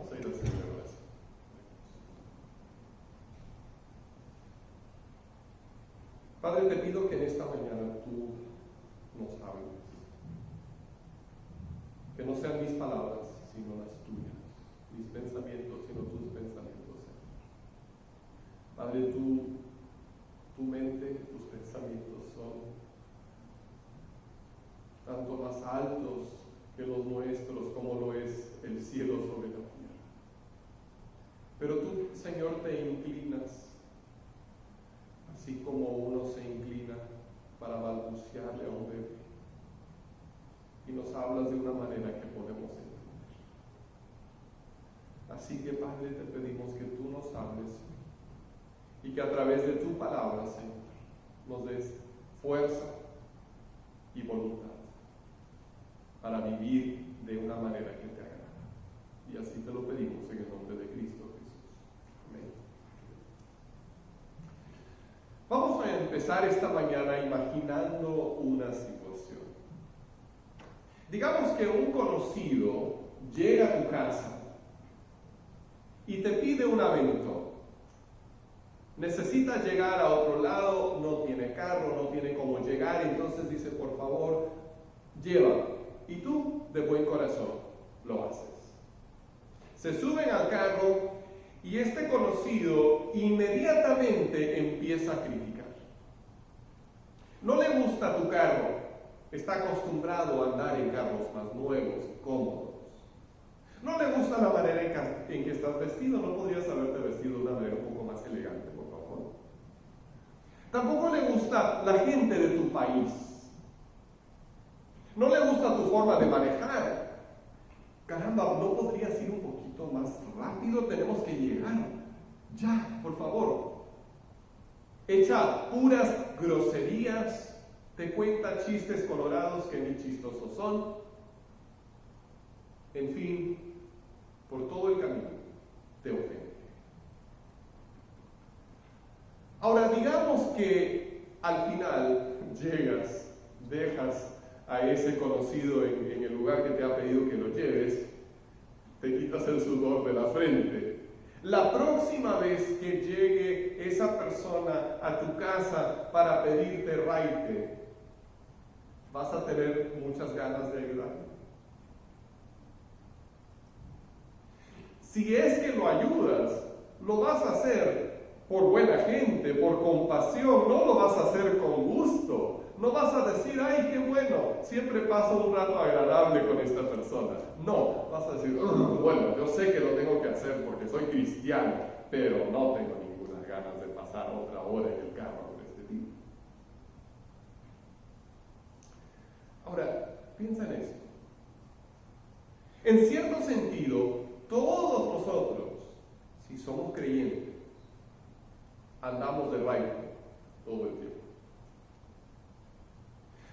Vamos a ir al Señor en oración. Padre, te pido que en esta mañana tú nos hables. Que no sean mis palabras, sino las tuyas. Mis pensamientos, sino tus pensamientos, Señor. Padre, tu mente, tus pensamientos son tanto más altos que los nuestros, como lo es el cielo sobre la tierra. Pero tú, Señor, te inclinas, así como uno se inclina para balbucearle a un bebé, y nos hablas de una manera que podemos entender. Así que, Padre, te pedimos que tú nos hables y que a través de tu palabra, Señor, nos des fuerza y voluntad para vivir de una manera que te agrada. Y así te lo pedimos en el nombre de Cristo Jesús. Amén. Vamos a empezar esta mañana imaginando una situación. Digamos que un conocido llega a tu casa y te pide un aventón. Necesita llegar a otro lado, no tiene carro, no tiene cómo llegar, entonces dice, por favor, llévame. Y tú, de buen corazón, lo haces. Se suben al carro y este conocido inmediatamente empieza a criticar. No le gusta tu carro, está acostumbrado a andar en carros más nuevos, cómodos. No le gusta la manera en que estás vestido, no podrías haberte vestido de una manera un poco más elegante, por favor. Tampoco le gusta la gente de tu país. No le gusta tu forma de manejar. Caramba, ¿no podrías ir un poquito más rápido? Tenemos que llegar. Ya, por favor. Echa puras groserías, te cuenta chistes colorados que ni chistosos son. En fin, por todo el camino te ofende. Ahora, digamos que al final llegas, dejas a ese conocido en el lugar que te ha pedido que lo lleves, te quitas el sudor de la frente. La próxima vez que llegue esa persona a tu casa para pedirte raite, vas a tener muchas ganas de ayudarle. Si es que lo ayudas, lo vas a hacer por buena gente, por compasión, no lo vas a hacer con gusto. No vas a decir, ay, qué bueno, siempre paso un rato agradable con esta persona. No, vas a decir, bueno, yo sé que lo tengo que hacer porque soy cristiano, pero no tengo ninguna ganas de pasar otra hora en el carro con este tipo. Ahora, piensa en esto. En cierto sentido, todos nosotros, si somos creyentes, andamos de raite todo el tiempo.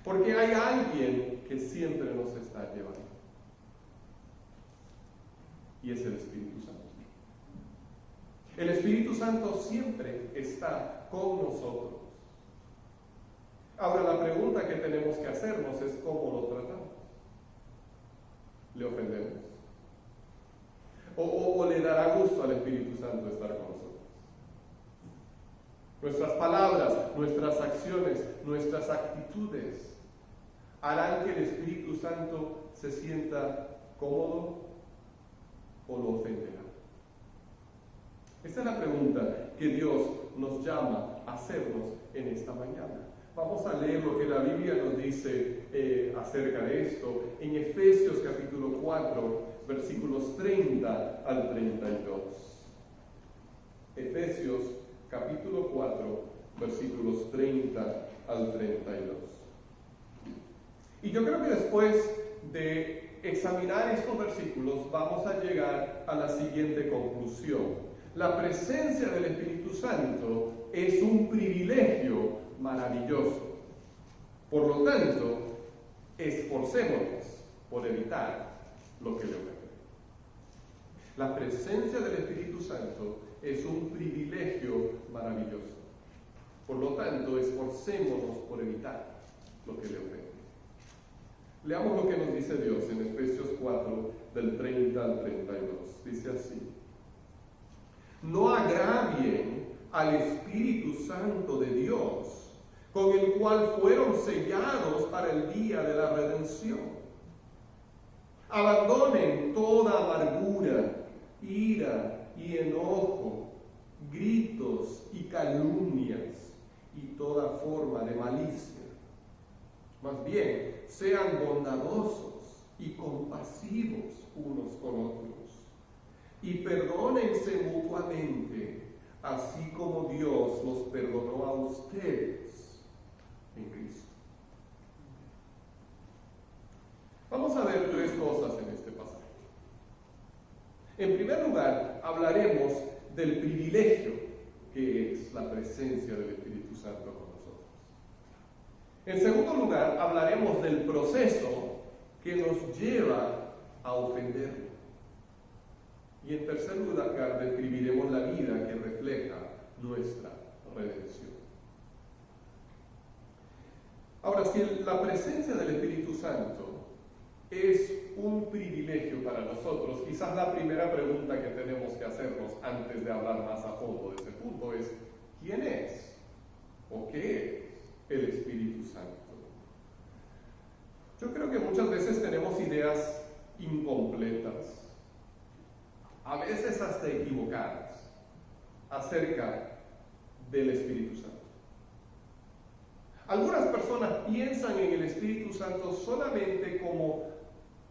Porque hay alguien que siempre nos está llevando. Y es el Espíritu Santo. El Espíritu Santo siempre está con nosotros. Ahora la pregunta que tenemos que hacernos es cómo lo tratamos. ¿Le ofendemos? ¿O le dará gusto al Espíritu Santo estar con nosotros? Nuestras palabras, nuestras acciones, nuestras actitudes harán que el Espíritu Santo se sienta cómodo o lo ofenderá. Esta es la pregunta que Dios nos llama a hacernos en esta mañana. Vamos a leer lo que la Biblia nos dice acerca de esto en Efesios capítulo 4, versículos 30 al 32. Efesios capítulo 4, versículos 30 al 32. Y yo creo que después de examinar estos versículos vamos a llegar a la siguiente conclusión. La presencia del Espíritu Santo es un privilegio maravilloso. Por lo tanto, esforcémonos por evitar lo que le ofende. La presencia del Espíritu Santo es un privilegio maravilloso. Por lo tanto, esforcémonos por evitar lo que le ofende. Leamos lo que nos dice Dios en Efesios 4, del 30 al 32. Dice así: no agravien al Espíritu Santo de Dios, con el cual fueron sellados para el día de la redención. Abandonen toda amargura, ira y enojo, gritos y calumnias y toda forma de malicia. Más bien, sean bondadosos y compasivos unos con otros, y perdónense mutuamente, así como Dios los perdonó a ustedes en Cristo. Vamos a ver tres cosas en este pasaje. En primer lugar, hablaremos del privilegio que es la presencia del Espíritu Santo con nosotros. En segundo lugar, hablaremos del proceso que nos lleva a ofenderlo. Y en tercer lugar, describiremos la vida que refleja nuestra redención. Ahora, si la presencia del Espíritu Santo es un privilegio para nosotros, quizás la primera pregunta que tenemos que hacernos antes de hablar más a fondo de ese punto es: ¿quién es o qué es el Espíritu Santo? Yo creo que muchas veces tenemos ideas incompletas, a veces hasta equivocadas, acerca del Espíritu Santo. Algunas personas piensan en el Espíritu Santo solamente como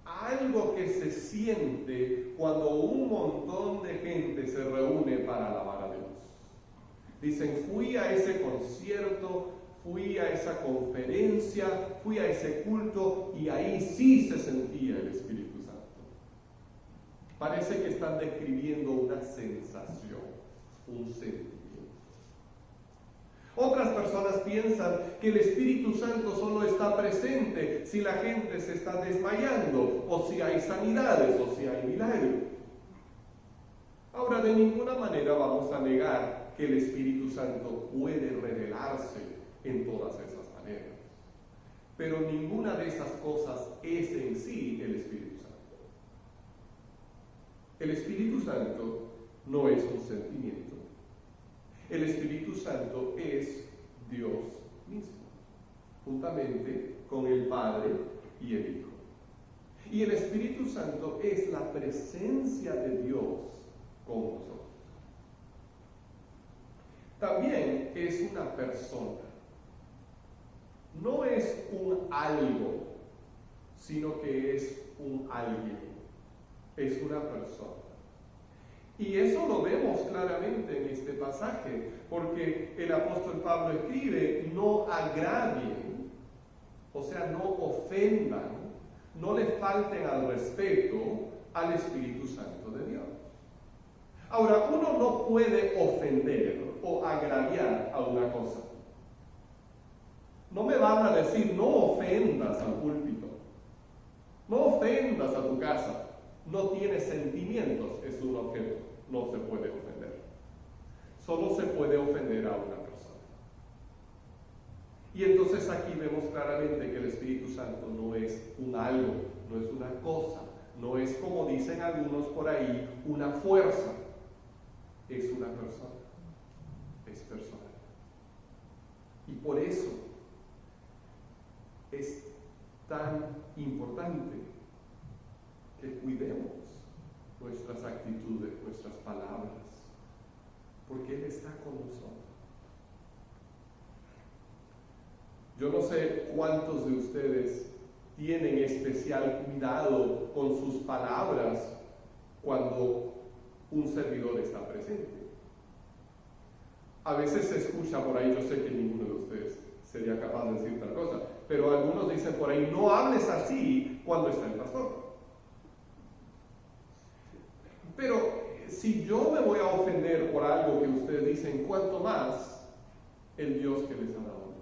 algo que se siente cuando un montón de gente se reúne para alabar a Dios. Dicen: fui a ese concierto, fui a esa conferencia, fui a ese culto y ahí sí se sentía el Espíritu Santo. Parece que están describiendo una sensación, un sentimiento. Otras personas piensan que el Espíritu Santo solo está presente si la gente se está desmayando, o si hay sanidades, o si hay milagros. Ahora, de ninguna manera vamos a negar que el Espíritu Santo puede revelarse en todas esas maneras. Pero ninguna de esas cosas es en sí el Espíritu Santo. El Espíritu Santo no es un sentimiento. El Espíritu Santo es Dios mismo, juntamente con el Padre y el Hijo. Y el Espíritu Santo es la presencia de Dios con nosotros. También es una persona. No es un algo, sino que es un alguien. Es una persona. Y eso lo vemos claramente en este pasaje, porque el apóstol Pablo escribe: no agravien, o sea, no ofendan, no le falten al respeto al Espíritu Santo de Dios. Ahora, uno no puede ofender o agraviar a una cosa. No me van a decir: no ofendas al púlpito, no ofendas a tu casa. No tiene sentimientos, es un objeto, no se puede ofender. Solo se puede ofender a una persona. Y entonces aquí vemos claramente que el Espíritu Santo no es un algo, no es una cosa, no es, como dicen algunos por ahí, una fuerza. Es una persona, es personal. Y por eso es tan importante que cuidemos nuestras actitudes, nuestras palabras, porque Él está con nosotros. Yo no sé cuántos de ustedes tienen especial cuidado con sus palabras cuando un servidor está presente. A veces se escucha por ahí, yo sé que ninguno de ustedes sería capaz de decir tal cosa, pero algunos dicen por ahí: no hables así cuando está el pastor. Pero si yo me voy a ofender por algo que ustedes dicen, ¿cuánto más el Dios que les ha dado?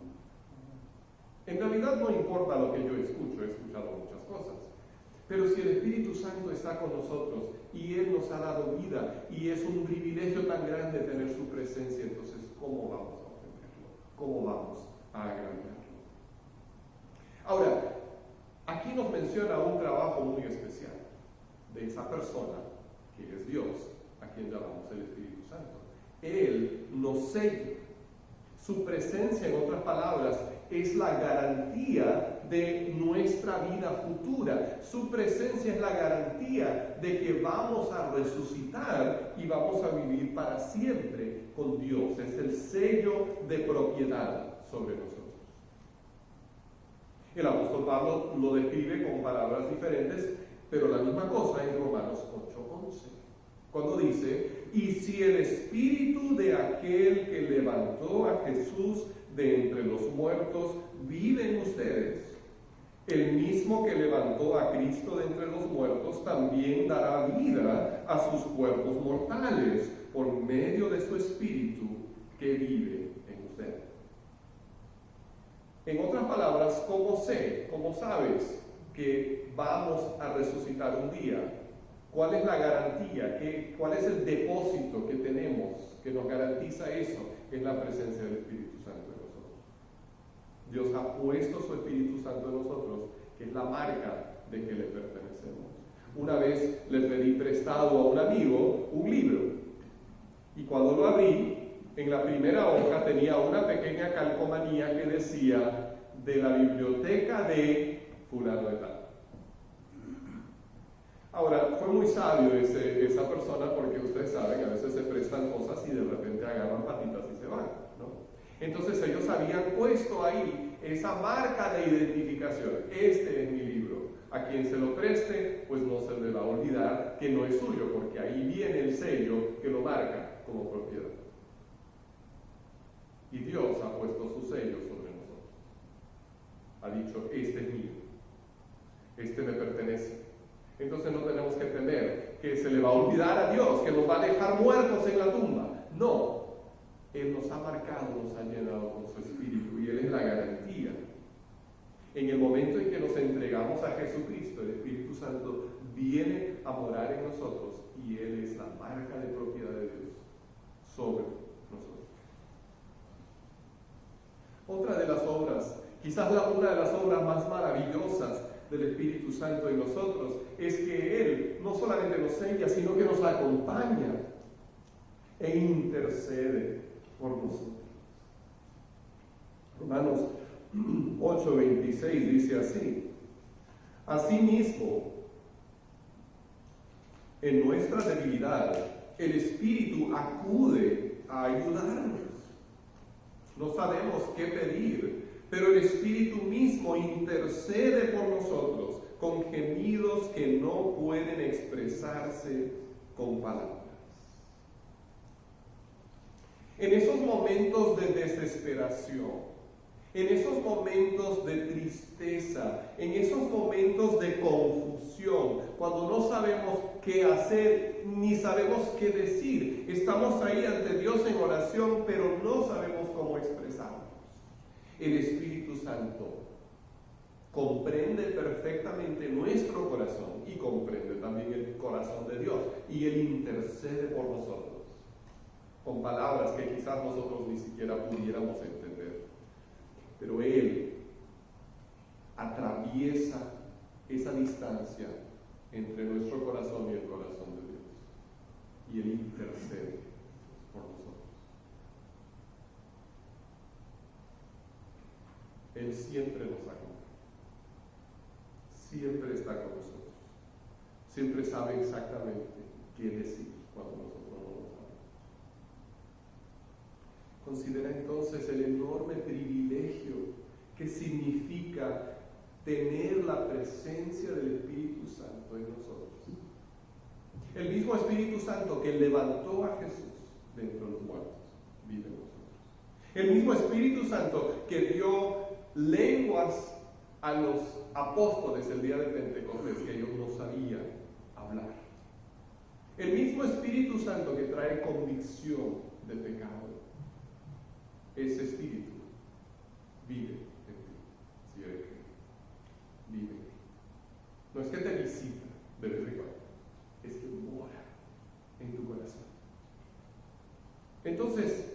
En realidad no importa lo que yo escucho, he escuchado muchas cosas. Pero si el Espíritu Santo está con nosotros y Él nos ha dado vida y es un privilegio tan grande tener su presencia, entonces ¿cómo vamos a ofenderlo? ¿Cómo vamos a agraviarlo? Ahora, aquí nos menciona un trabajo muy especial. de esa persona, que es Dios, a quien llamamos el Espíritu Santo. Él nos sella. Su presencia, en otras palabras, es la garantía de nuestra vida futura. Su presencia es la garantía de que vamos a resucitar y vamos a vivir para siempre con Dios. Es el sello de propiedad sobre nosotros. El apóstol Pablo lo describe con palabras diferentes, pero la misma cosa en Romanos 8:11, cuando dice: y si el espíritu de aquel que levantó a Jesús de entre los muertos vive en ustedes, el mismo que levantó a Cristo de entre los muertos también dará vida a sus cuerpos mortales por medio de su espíritu que vive en ustedes. En otras palabras, ¿cómo sé, cómo sabes que vamos a resucitar un día? ¿Cuál es la garantía? ¿Cuál es el depósito que tenemos que nos garantiza eso? Es la presencia del Espíritu Santo en nosotros. Dios ha puesto su Espíritu Santo en nosotros, que es la marca de que le pertenecemos. Una vez le pedí prestado a un amigo un libro, y cuando lo abrí, en la primera hoja tenía una pequeña calcomanía que decía: de la biblioteca de fulano de tal. Ahora, fue muy sabio esa persona, porque ustedes saben, a veces se prestan cosas y de repente agarran patitas y se van, ¿no? Entonces ellos habían puesto ahí esa marca de identificación: este es mi libro. A quien se lo preste, pues no se le va a olvidar que no es suyo, porque ahí viene el sello que lo marca como propiedad. Y Dios ha puesto su sello sobre nosotros. Ha dicho: este es mío, este me pertenece. Entonces no tenemos que temer que se le va a olvidar a Dios, que nos va a dejar muertos en la tumba. No, Él nos ha marcado, nos ha llenado con su Espíritu, y Él es la garantía. En el momento en que nos entregamos a Jesucristo, el Espíritu Santo viene a morar en nosotros, y Él es la marca de propiedad de Dios sobre nosotros. Otra de las obras, quizás una de las obras más maravillosas del Espíritu Santo en nosotros, es que Él no solamente nos sella, sino que nos acompaña e intercede por nosotros. Romanos 8:26 dice así: asimismo, en nuestra debilidad, el Espíritu acude a ayudarnos. No sabemos qué pedir, pero el Espíritu mismo intercede por nosotros con gemidos que no pueden expresarse con palabras. En esos momentos de desesperación, en esos momentos de tristeza, en esos momentos de confusión, cuando no sabemos qué hacer ni sabemos qué decir, estamos ahí ante Dios en oración, pero no sabemos cómo expresarnos. El Espíritu Santo comprende perfectamente nuestro corazón y comprende también el corazón de Dios, y Él intercede por nosotros con palabras que quizás nosotros ni siquiera pudiéramos entender, pero Él atraviesa esa distancia entre nuestro corazón y el corazón de Dios, y Él intercede por nosotros. Él siempre nos acompaña, siempre está con nosotros, siempre sabe exactamente qué decir cuando nosotros no lo sabemos. Considera entonces el enorme privilegio que significa tener la presencia del Espíritu Santo en nosotros. El mismo Espíritu Santo que levantó a Jesús de entre los muertos vive en nosotros. El mismo Espíritu Santo que dio lenguas a los apóstoles el día de Pentecostés, que ellos no sabían hablar. El mismo Espíritu Santo que trae convicción de pecado. Ese Espíritu vive en ti, si eres creyente. Vive en ti. No es que te visita de vez en cuando, es que mora en tu corazón. Entonces,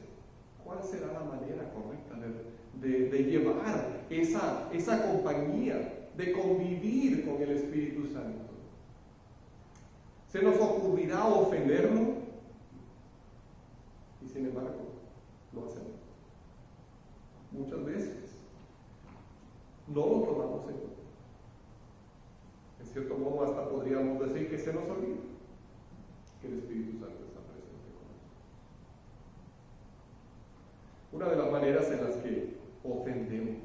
¿cuál será la manera correcta de llevar esa compañía, de convivir con el Espíritu Santo? ¿Se nos ocurrirá ofenderlo? Y sin embargo, lo hacemos. Muchas veces no lo tomamos en cuenta. En cierto modo, hasta podríamos decir que se nos olvida que el Espíritu Santo está presente con nosotros. Una de las maneras en las que ofendemos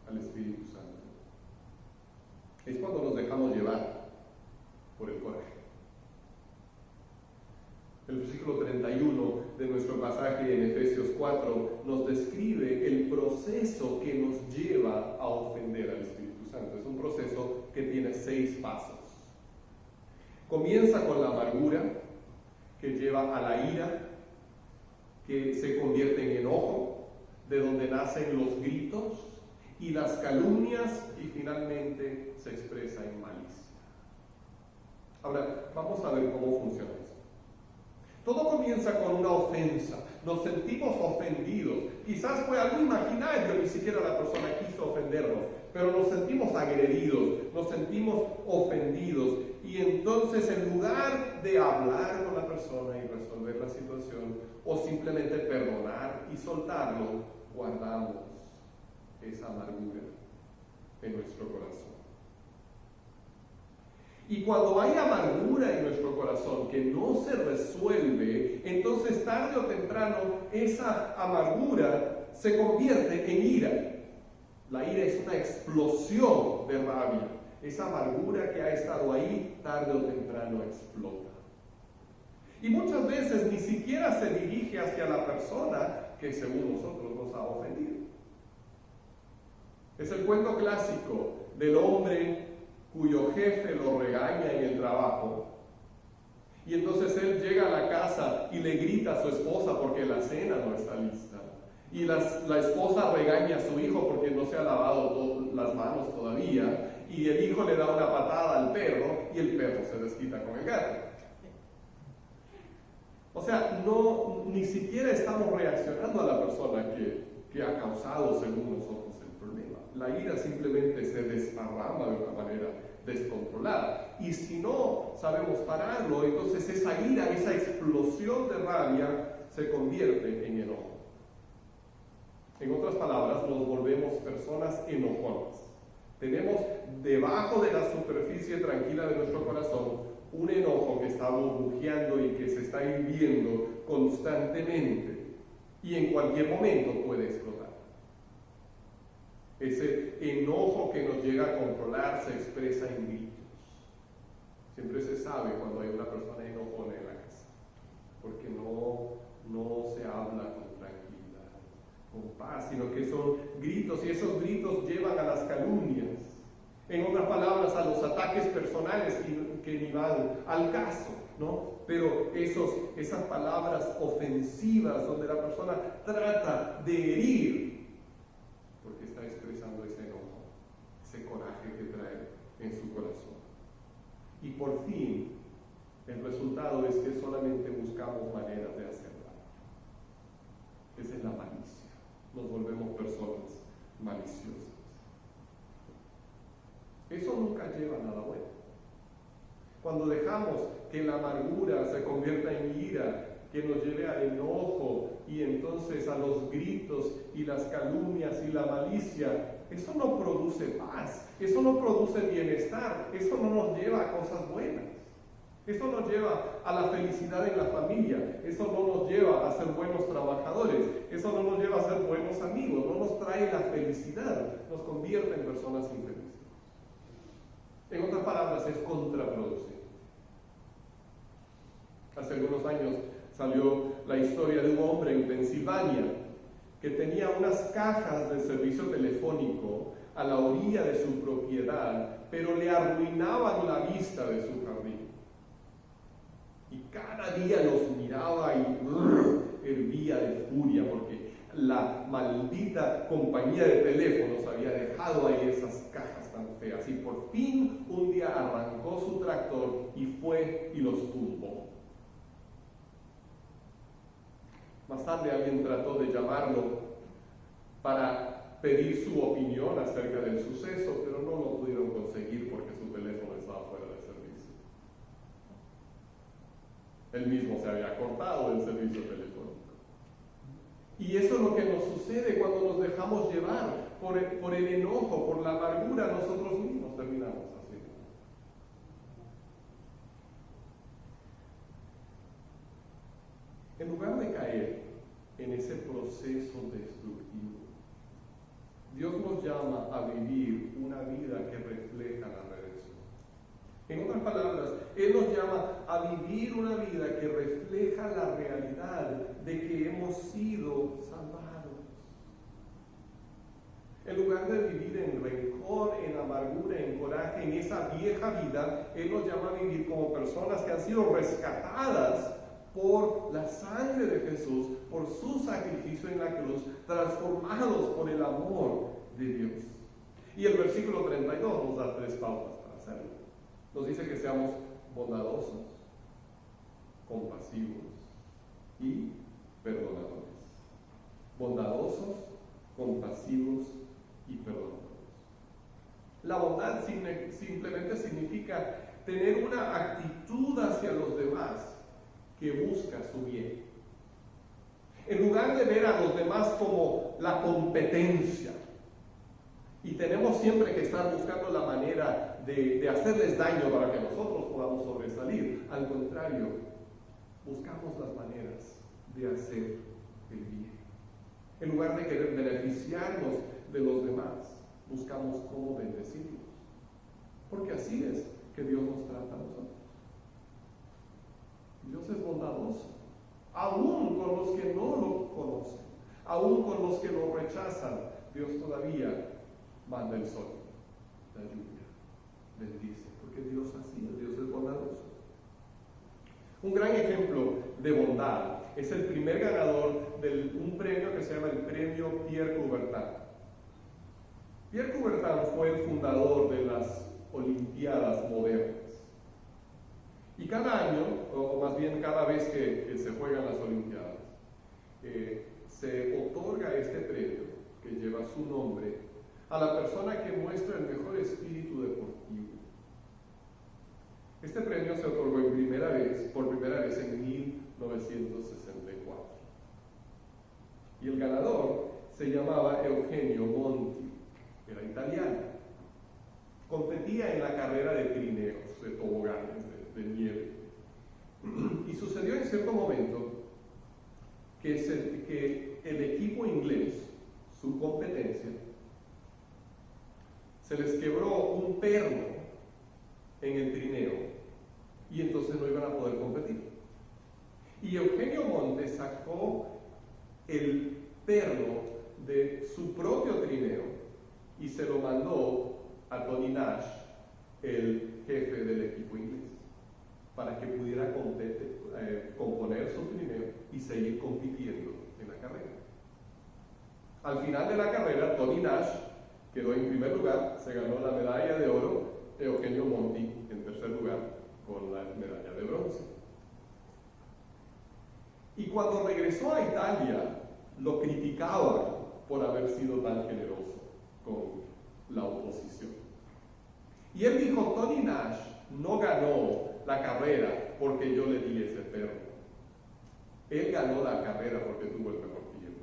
al Espíritu Santo es cuando nos dejamos llevar por el coraje. El versículo 31 de nuestro pasaje en Efesios 4 nos describe el proceso que nos lleva a ofender al Espíritu Santo. Es un proceso que tiene 6 pasos. Comienza con la amargura, que lleva a la ira, que se convierte en enojo, de donde nacen los gritos y las calumnias, y finalmente se expresa en malicia. Ahora, vamos a ver cómo funciona esto. Todo comienza con una ofensa. Nos sentimos ofendidos. Quizás fue algo imaginario, ni siquiera la persona quiso ofendernos, pero nos sentimos agredidos, nos sentimos ofendidos. Y entonces, en lugar de hablar con la persona y resolver la situación, o simplemente perdonar y soltarlo, guardamos esa amargura en nuestro corazón. Y cuando hay amargura en nuestro corazón que no se resuelve, entonces tarde o temprano esa amargura se convierte en ira. La ira es una explosión de rabia. Esa amargura que ha estado ahí, tarde o temprano explota. Y muchas veces ni siquiera se dirige hacia la persona que según nosotros nos ha ofendido. Es el cuento clásico del hombre cuyo jefe lo regaña en el trabajo, y entonces él llega a la casa y le grita a su esposa porque la cena no está lista, y la esposa regaña a su hijo porque no se ha lavado las manos todavía, y el hijo le da una patada al perro y el perro se desquita con el gato. O sea, ni siquiera estamos reaccionando a la persona que ha causado, según nosotros, el problema. La ira simplemente se desparrama de una manera descontrolada. Y si no sabemos pararlo, entonces esa ira, esa explosión de rabia, se convierte en enojo. En otras palabras, nos volvemos personas enojonas. Tenemos debajo de la superficie tranquila de nuestro corazón un enojo que está burbujeando y que se está hirviendo constantemente y en cualquier momento puede explotar. Ese enojo que nos llega a controlar se expresa en gritos. Siempre se sabe cuando hay una persona enojona en la casa, porque no se habla con tranquilidad, con paz, sino que son gritos, y esos gritos llevan a las calumnias. En otras palabras, a los ataques personales que ni van al caso, ¿no? Pero esas palabras ofensivas donde la persona trata de herir, porque está expresando ese enojo, ese coraje que trae en su corazón. Y por fin, el resultado es que solamente buscamos maneras de hacer daño. Esa es la malicia. Nos volvemos personas maliciosas. Eso nunca lleva a nada bueno. Cuando dejamos que la amargura se convierta en ira, que nos lleve al enojo y entonces a los gritos y las calumnias y la malicia, eso no produce paz, eso no produce bienestar, eso no nos lleva a cosas buenas. Eso nos lleva a la felicidad en la familia, eso no nos lleva a ser buenos trabajadores, eso no nos lleva a ser buenos amigos, no nos trae la felicidad, nos convierte en personas infelices. En otras palabras, es contraproducente. Hace algunos años salió la historia de un hombre en Pensilvania que tenía unas cajas de servicio telefónico a la orilla de su propiedad, pero le arruinaban la vista de su jardín. Y cada día los miraba y hervía de furia porque la maldita compañía de teléfonos había dejado ahí esas cajas tan feas. Y por fin un día arrancó su tractor y fue y los tumbó. Más tarde alguien trató de llamarlo para pedir su opinión acerca del suceso, pero no lo pudieron conseguir porque su teléfono estaba fuera de servicio. Él mismo se había cortado del servicio telefónico. Y eso es lo que nos sucede cuando nos dejamos llevar por el enojo, por la amargura, nosotros mismos terminamos así. En lugar de caer en ese proceso destructivo, Dios nos llama a vivir una vida que refleja la redención. En otras palabras, Él nos llama a vivir una vida que refleja la realidad de que hemos sido salvados. En lugar de vivir en rencor, en amargura, en coraje, en esa vieja vida, Él nos llama a vivir como personas que han sido rescatadas por la sangre de Jesús, por su sacrificio en la cruz, transformados por el amor de Dios. Y el versículo 32 nos da 3 pautas para hacerlo. Nos dice que seamos bondadosos, compasivos y perdonadores. Bondadosos, compasivos y perdonadores. La bondad simplemente significa tener una actitud hacia los demás que busca su bien. En lugar de ver a los demás como la competencia, y tenemos siempre que estar buscando la manera de hacerles daño para que nosotros podamos sobresalir. Al contrario, buscamos las maneras de hacer el bien. En lugar de querer beneficiarnos de los demás, buscamos cómo bendecirlos. Porque así es que Dios nos trata a nosotros. Dios es bondadoso, aún con los que no lo conocen, aún con los que lo rechazan. Dios todavía manda el sol, la lluvia, bendice, porque Dios así es, Dios es bondadoso. Un gran ejemplo de bondad es el primer ganador de un premio que se llama el premio Pierre Coubertin. Pierre Coubertin fue el fundador de las Olimpiadas modernas. Y cada año, o más bien cada vez que se juegan las Olimpiadas, se otorga este premio que lleva su nombre a la persona que muestra el mejor espíritu deportivo. Este premio se otorgó por primera vez en 1964. Y el ganador se llamaba Eugenio Monti, era italiano. Competía en la carrera de trineos, de toboganes, de nieve. Y sucedió en cierto momento que el equipo inglés, su competencia, se les quebró un perno en el trineo y entonces no iban a poder competir. Y Eugenio Monti sacó el perno de su propio trineo y se lo mandó a Tony Nash, el jefe del equipo inglés, para que pudiera componer su trineo y seguir compitiendo en la carrera. Al final de la carrera, Tony Nash quedó en primer lugar, se ganó la medalla de oro, Eugenio Monti en tercer lugar con la medalla de bronce. Y cuando regresó a Italia, lo criticaban por haber sido tan generoso con la oposición. Y él dijo, Tony Nash no ganó la carrera porque yo le di ese perro. Él ganó la carrera porque tuvo el mejor tiempo.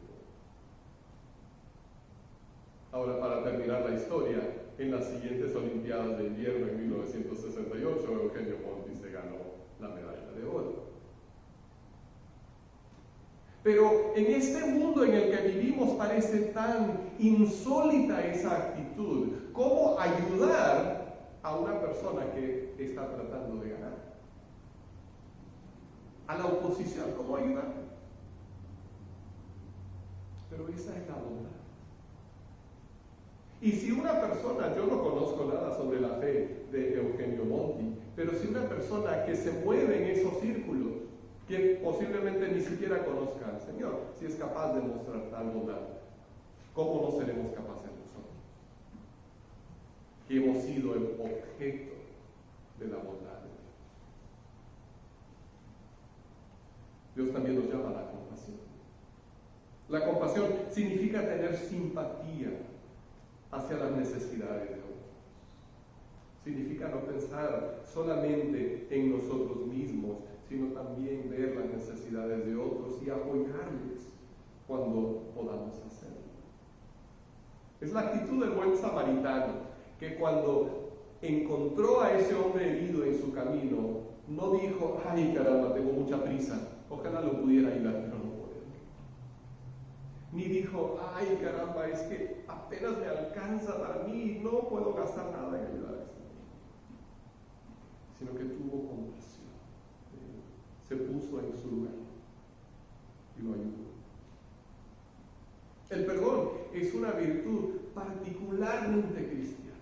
Ahora, para terminar la historia, en las siguientes Olimpiadas de Invierno en 1968, Eugenio Monti se ganó la medalla de oro. Pero en este mundo en el que vivimos parece tan insólita esa actitud. ¿Cómo ayudar a una persona que está tratando de ganar? A la oposición, ¿cómo ayudar? Pero esa es la bondad. Y si una persona, yo no conozco nada sobre la fe de Eugenio Monti, pero si una persona que se mueve en esos círculos, que posiblemente ni siquiera conozca al Señor, si es capaz de mostrar tal bondad, ¿cómo no seremos capaces nosotros? Que hemos sido el objeto de la bondad de Dios. Dios también nos llama a la compasión. La compasión significa tener simpatía hacia las necesidades de otros. Significa no pensar solamente en nosotros mismos, sino también apoyarles cuando podamos hacerlo. Es la actitud del buen samaritano, que cuando encontró a ese hombre herido en su camino, no dijo, ay caramba, tengo mucha prisa, ojalá lo pudiera ayudar, pero no puedo. Ni dijo, ay caramba, es que apenas me alcanza para mí, no puedo gastar nada en ayudar a este hombre. Sino que tuvo compasión, se puso en su lugar y lo ayudó. El perdón es una virtud particularmente cristiana,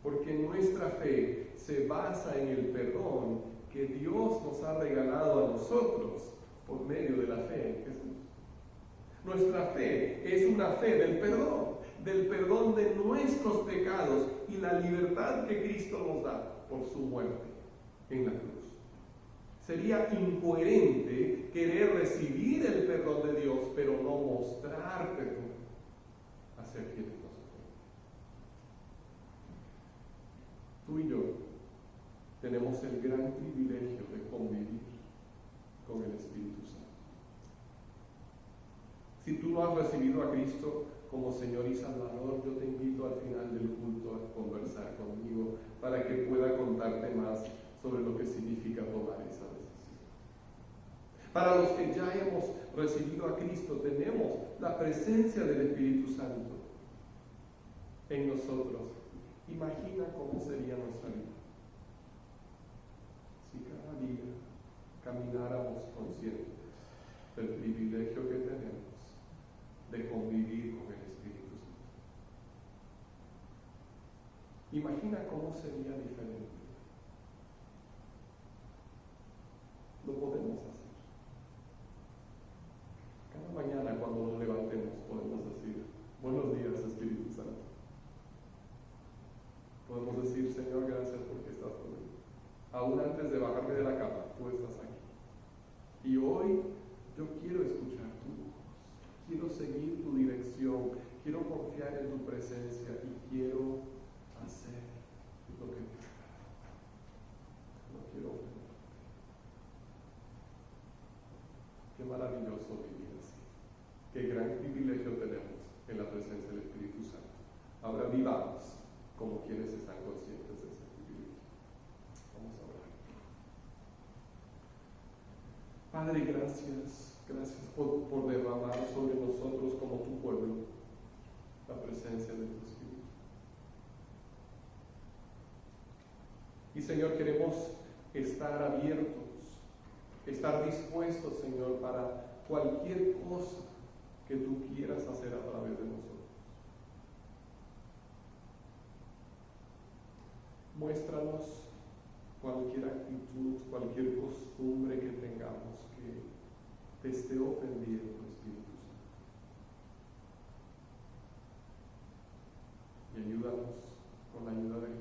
porque nuestra fe se basa en el perdón que Dios nos ha regalado a nosotros por medio de la fe en Jesús. Nuestra fe es una fe del perdón de nuestros pecados y la libertad que Cristo nos da por su muerte en la cruz. Sería incoherente querer recibir el perdón de Dios, pero no mostrar perdón hacia quienes nos ofenden. Tú y yo tenemos el gran privilegio de convivir con el Espíritu Santo. Si tú no has recibido a Cristo como Señor y Salvador, yo te invito al final del culto a conversar conmigo para que pueda contarte más sobre lo que significa tomar esa decisión. Para los que ya hemos recibido a Cristo, tenemos la presencia del Espíritu Santo en nosotros. Imagina cómo sería nuestra vida si cada día camináramos conscientes del privilegio que tenemos de convivir con el Espíritu Santo. Imagina cómo sería diferente. Lo podemos hacer. Cada mañana cuando nos levantemos podemos decir, buenos días Espíritu Santo. Podemos decir, Señor, gracias porque estás conmigo. Aún antes de bajarme de la cama, tú estás aquí. Y hoy yo quiero escuchar tu voz. Quiero seguir tu dirección. Quiero confiar en tu presencia y quiero hacer lo que te agrada. No quiero ofenderte. Qué maravilloso vivir así. Qué gran privilegio tenemos en la presencia del Espíritu Santo. Ahora vivamos como quienes están conscientes de ese privilegio. Vamos a orar. Padre, gracias por derramar sobre nosotros como tu pueblo la presencia de tu Espíritu. Y Señor, queremos estar abiertos, estar dispuestos, Señor, para cualquier cosa que tú quieras hacer a través de nosotros. Muéstranos cualquier actitud, cualquier costumbre que tengamos que te esté ofendiendo, Espíritu Santo. Y ayúdanos con la ayuda de